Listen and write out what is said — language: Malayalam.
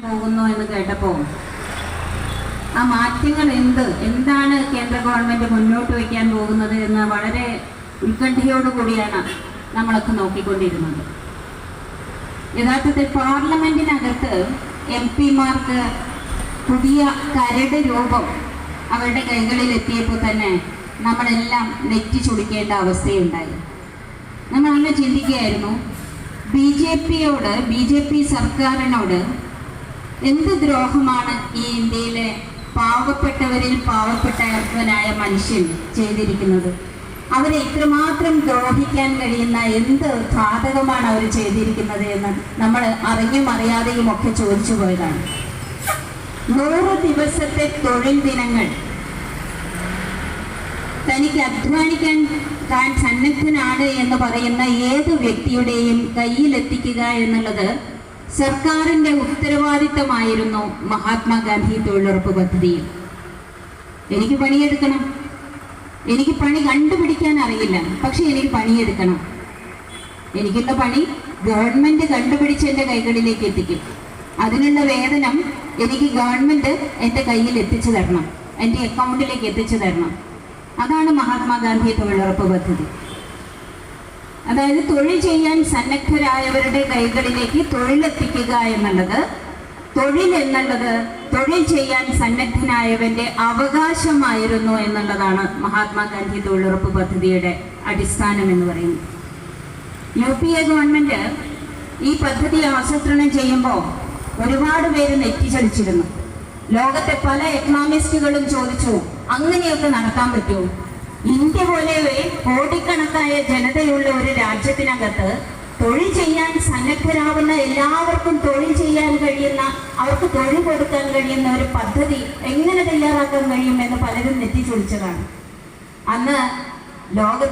പോകുന്നു എന്ന് കേട്ടപ്പോൾ ആ മാറ്റങ്ങൾ എന്താണ് കേന്ദ്ര ഗവൺമെന്റ് മുന്നോട്ട് വയ്ക്കാൻ പോകുന്നത് എന്ന് വളരെ ഉത്കണ്ഠയോടുകൂടിയാണ് നമ്മളൊക്കെ നോക്കിക്കൊണ്ടിരുന്നത്. യഥാർത്ഥത്തിൽ പാർലമെന്റിനകത്ത് MP-മാർക്ക് പുതിയ കരട് രൂപം അവരുടെ കൈകളിൽ എത്തിയപ്പോൾ തന്നെ നമ്മളെല്ലാം നെറ്റി ചുളിക്കേണ്ട അവസ്ഥയുണ്ടായി. നമ്മളങ്ങനെ ചിന്തിക്കുകയായിരുന്നു, BJP സർക്കാരിനോട് എന്ത് ദ്രോഹമാണ് ഈ ഇന്ത്യയിലെ പാവപ്പെട്ടവരിൽ പാവപ്പെട്ടവനായ മനുഷ്യൻ ചെയ്തിരിക്കുന്നത്? അവരെ ഇത്രമാത്രം ദ്രോഹിക്കാൻ കഴിയുന്ന എന്ത് ഘാതകമാണ് അവർ ചെയ്തിരിക്കുന്നത് എന്ന് നമ്മൾ അറിഞ്ഞും അറിയാതെയും ഒക്കെ ചോദിച്ചു പോയതാണ്. 100 ദിവസത്തെ തൊഴിൽ ദിനങ്ങൾ തനിക്ക് അധ്വാനിക്കാൻ താൻ സന്നദ്ധനാണ് എന്ന് പറയുന്ന ഏത് വ്യക്തിയുടെയും കയ്യിലെത്തിക്കുക എന്നുള്ളത് സർക്കാരിന്റെ ഉത്തരവാദിത്തമായിരുന്നു മഹാത്മാഗാന്ധി തൊഴിലുറപ്പ് പദ്ധതിയിൽ. എനിക്ക് പണിയെടുക്കണം, എനിക്ക് പണി കണ്ടുപിടിക്കാൻ അറിയില്ല, പക്ഷെ എനിക്ക് പണിയെടുക്കണം. എനിക്കുള്ള പണി ഗവൺമെന്റ് കണ്ടുപിടിച്ച് എൻ്റെ കൈകളിലേക്ക് എത്തിക്കും. അതിനുള്ള വേതനം എനിക്ക് ഗവൺമെന്റ് എൻ്റെ കയ്യിൽ എത്തിച്ചു തരണം, എൻ്റെ അക്കൗണ്ടിലേക്ക് എത്തിച്ചു തരണം. അതാണ് മഹാത്മാഗാന്ധി തൊഴിലുറപ്പ് പദ്ധതി. അതായത് തൊഴിൽ ചെയ്യാൻ സന്നദ്ധരായവരുടെ കൈകളിലേക്ക് തൊഴിലെത്തിക്കുക എന്നുള്ളത്, തൊഴിൽ ചെയ്യാൻ സന്നദ്ധനായവന്റെ അവകാശമായിരുന്നു എന്നുള്ളതാണ് മഹാത്മാഗാന്ധി തൊഴിലുറപ്പ് പദ്ധതിയുടെ അടിസ്ഥാനം എന്ന് പറയുന്നത്. UPA ഗവൺമെന്റ് ഈ പദ്ധതി ആസൂത്രണം ചെയ്യുമ്പോൾ ഒരുപാട് പേര് നെറ്റിച്ചടിച്ചിരുന്നു. ലോകത്തെ പല എക്കണോമിസ്റ്റുകളും ചോദിച്ചു, അങ്ങനെയൊക്കെ നടത്താൻ പറ്റുമോ? ഇന്ത്യ പോലെ കോടിക്കണക്കായ ജനതയുള്ള ഒരു രാജ്യത്തിനകത്ത് തൊഴിൽ ചെയ്യാൻ സന്നദ്ധരാകുന്ന എല്ലാവർക്കും തൊഴിൽ ചെയ്യാൻ കഴിയുന്ന, അവർക്ക് തൊഴിൽ കൊടുക്കാൻ കഴിയുന്ന ഒരു പദ്ധതി എങ്ങനെ തയ്യാറാക്കാൻ കഴിയും എന്ന് പലരും നെറ്റിച്ചൊളിച്ചതാണ്. അന്ന് ലോകത്തെ